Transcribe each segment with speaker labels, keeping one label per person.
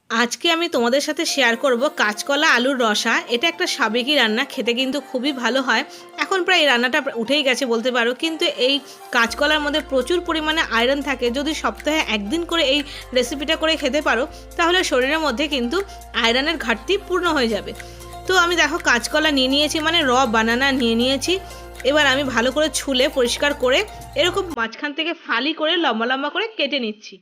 Speaker 1: আজকে আমি তোমাদের সাথে শেয়ার করব কাঁচকলা আলুর রসা। এটা একটা সাবেকি রান্না, খেতে কিন্তু খুবই ভালো হয়। এখন প্রায় এই রান্নাটা উঠেই গেছে বলতে পারো, কিন্তু এই কাঁচকলার মধ্যে প্রচুর পরিমাণে আয়রন থাকে। যদি সপ্তাহে একদিন করে এই রেসিপিটা করে খেতে পারো তাহলে শরীরের মধ্যে কিন্তু আয়রনের ঘাটতি পূর্ণ হয়ে যাবে। তো আমি দেখো কাঁচকলা নিয়ে নিয়েছি, মানে বানানা নিয়ে নিয়েছি। এবার আমি ভালো করে ছুলে পরিষ্কার করে এরকম মাঝখান থেকে ফালি করে লম্বা লম্বা করে কেটে নিচ্ছি।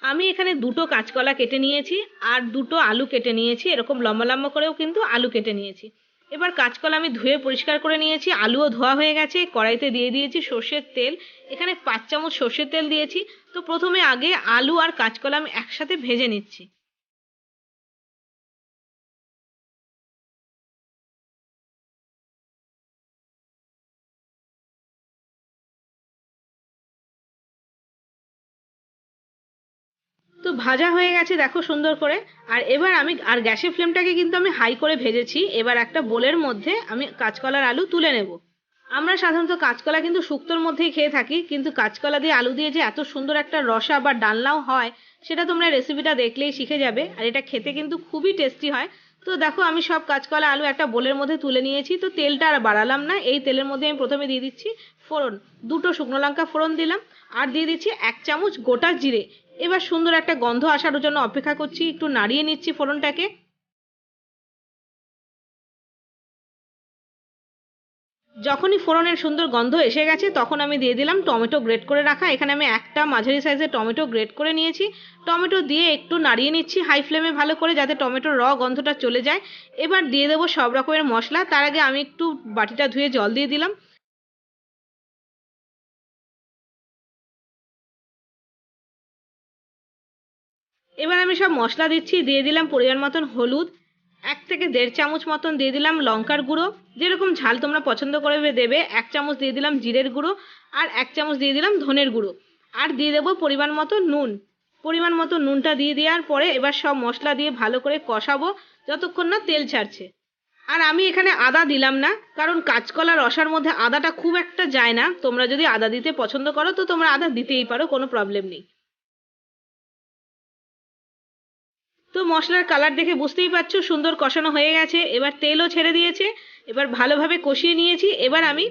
Speaker 1: আমি এখানে দুটো কাঁচকলা কেটে নিয়েছি আর দুটো আলু কেটে নিয়েছি, এরকম লম্বা লম্বা করেও কিন্তু আলু কেটে নিয়েছি। এবার কাঁচকলা আমি ধুয়ে পরিষ্কার করে নিয়েছি, আলুও ধোয়া হয়ে গেছে। কড়াইতে দিয়ে দিয়েছি সর্ষের তেল, এখানে 5 চামচ সর্ষের তেল দিয়েছি। তো প্রথমে আগে আলু আর কাঁচকলা আমি একসাথে ভেজে নিচ্ছি। তো ভাজা হয়ে গেছে দেখো সুন্দর করে। আর এবার আমি গ্যাসের ফ্লেমটাকে কিন্তু আমি হাই করে ভেজেছি। এবার একটা বোলের মধ্যে আমি কাঁচকলার আলু তুলে নেব। আমরা সাধারণত কাঁচকলা কিন্তু শুক্তোর মধ্যেই খেয়ে থাকি, কিন্তু কাঁচকলা দিয়ে আলু দিয়ে যে এত সুন্দর একটা রসা বা ডালনাও হয় সেটা তোমরা রেসিপিটা দেখলেই শিখে যাবে। আর এটা খেতে কিন্তু খুবই টেস্টি হয়। তো দেখো আমি সব কাঁচকলা আলু একটা বোলের মধ্যে তুলে নিয়েছি। তো তেলটা আর বাড়ালাম না, এই তেলের মধ্যে আমি প্রথমে দিয়ে দিচ্ছি ফোড়ন। দুটো শুকনো লঙ্কা ফোড়ন দিলাম আর দিয়ে দিচ্ছি 1 চামচ গোটা জিরে। এবার সুন্দর একটা গন্ধ আসার জন্য অপেক্ষা করছি, একটু নাড়িয়ে নিচ্ছি ফোড়নটাকে। যখনই ফোড়নের সুন্দর গন্ধ এসে গেছে তখন আমি দিয়ে দিলাম টমেটো গ্রেট করে রাখা। এখানে আমি একটা মাঝারি সাইজের টমেটো গ্রেট করে নিয়েছি। টমেটো দিয়ে একটু নাড়িয়ে নিচ্ছি হাই ফ্লেমে ভালো করে, যাতে টমেটোর গন্ধটা চলে যায়। এবার দিয়ে দেবো সব রকমের মশলা। তার আগে আমি একটু বাটিটা ধুয়ে জল দিয়ে দিলাম। এবার আমি সব মশলা দিচ্ছি, দিয়ে দিলাম পরিমাণ মতন হলুদ, 1 থেকে 1.5 চামচ মতন দিয়ে দিলাম লঙ্কার গুঁড়ো, যেরকম ঝাল তোমরা পছন্দ করে দেবে। 1 চামচ দিয়ে দিলাম জিরের গুঁড়ো আর 1 চামচ দিয়ে দিলাম ধনের গুঁড়ো। আর দিয়ে দেবো পরিমাণ মতো নুন। পরিমাণ মতো নুনটা দিয়ে দেওয়ার পরে এবার সব মশলা দিয়ে ভালো করে কষাবো যতক্ষণ না তেল ছাড়ছে। আর আমি এখানে আদা দিলাম না, কারণ কাঁচকলা রসার মধ্যে আদাটা খুব একটা যায় না। তোমরা যদি আদা দিতে পছন্দ করো তো তোমরা আদা দিতেই পারো, কোনো প্রবলেম নেই। তো মশলার কালার দেখে বুঝতেই পারছো সুন্দর কষানো হয়ে গেছে, এবার তেলও ছেড়ে দিয়েছে। এবার ভালোভাবে কষিয়ে নিয়েছি। এবার আমি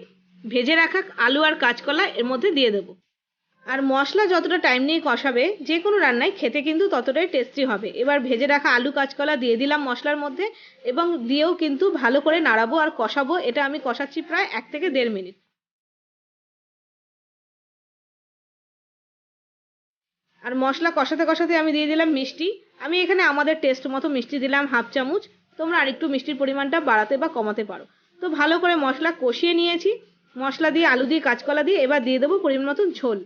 Speaker 1: ভেজে রাখা আলু আর কাঁচকলা এর মধ্যে দিয়ে দেবো। আর মশলা যতটা টাইম নিয়ে কষাবে যে কোনো রান্নায় খেতে কিন্তু ততটাই টেস্টি হবে। এবার ভেজে রাখা আলু কাঁচকলা দিয়ে দিলাম মশলার মধ্যে এবং দিয়েও কিন্তু ভালো করে নাড়াবো আর কষাবো। এটা আমি কষাচ্ছি প্রায় 1 থেকে 1.5 মিনিট। আর মশলা কষাতে কষাতে আমি দিয়ে দিলাম মিষ্টি। আমি এখানে আমাদের টেস্ট মতো মিষ্টি দিলাম 1/2 চামচ। তোমরা আরেকটু মিষ্টির পরিমাণটা বাড়াতে বা কমাতে পারো। তো ভালো করে মশলা কষিয়ে নিয়েছি। মশলা দিয়ে আলু দিয়ে কাঁচকলা দিয়ে এবার দিয়ে দেবো পরিমাণ মতন ঝোল।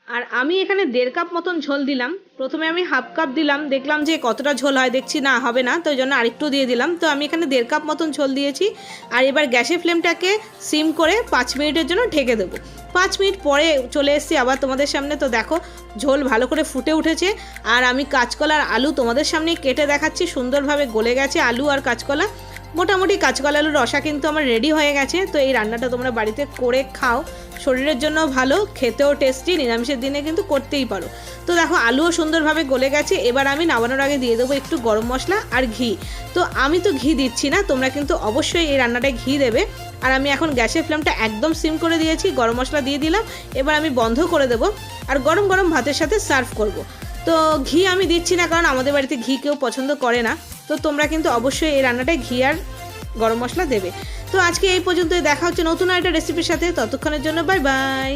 Speaker 1: আর আমি এখানে 1.5 কাপ মতন ঝোল দিলাম। প্রথমে আমি 1/2 কাপ দিলাম, দেখলাম যে কতটা ঝোল হয়, দেখছি না হবে না, তো ওই জন্য আরেকটু দিয়ে দিলাম। তো আমি এখানে 1.5 কাপ মতন ঝোল দিয়েছি। আর এবার গ্যাসের ফ্লেমটাকে সিম করে 5 মিনিটের জন্য ঢেকে দেবো। 5 মিনিট পরে চলে এসেছি আবার তোমাদের সামনে। তো দেখো ঝোল ভালো করে ফুটে উঠেছে। আর আমি কাঁচকলা আর আলু তোমাদের সামনে কেটে দেখাচ্ছি, সুন্দরভাবে গলে গেছে আলু আর কাঁচকলা। মোটামুটি কাঁচকলা আলুর রসা কিন্তু আমার রেডি হয়ে গেছে। তো এই রান্নাটা তোমরা বাড়িতে করে খাও, শরীরের জন্য ভালো, খেতেও টেস্টি, নিরামিষের দিনে কিন্তু করতেই পারো। তো দেখো আলুও সুন্দরভাবে গলে গেছে। এবার আমি নামানোর আগে দিয়ে দেবো একটু গরম মশলা আর ঘি। তো আমি তো ঘি দিচ্ছি না, তোমরা কিন্তু অবশ্যই এই রান্নাটায় ঘি দেবে। আর আমি এখন গ্যাসের ফ্লেমটা একদম সিম করে দিয়েছি, গরম মশলা দিয়ে দিলাম। এবার আমি বন্ধ করে দেবো আর গরম গরম ভাতের সাথে সার্ভ করব। তো ঘি আমি দিচ্ছি না, কারণ আমাদের বাড়িতে ঘি কেউ পছন্দ করে না। তো তোমরা কিন্তু অবশ্যই এই রান্নাটায় ঘি আর গরম মশলা দেবে। তো আজকে এই পর্যন্তই, দেখা হচ্ছে নতুন একটা রেসিপির সাথে। ততক্ষণের জন্য বাই বাই।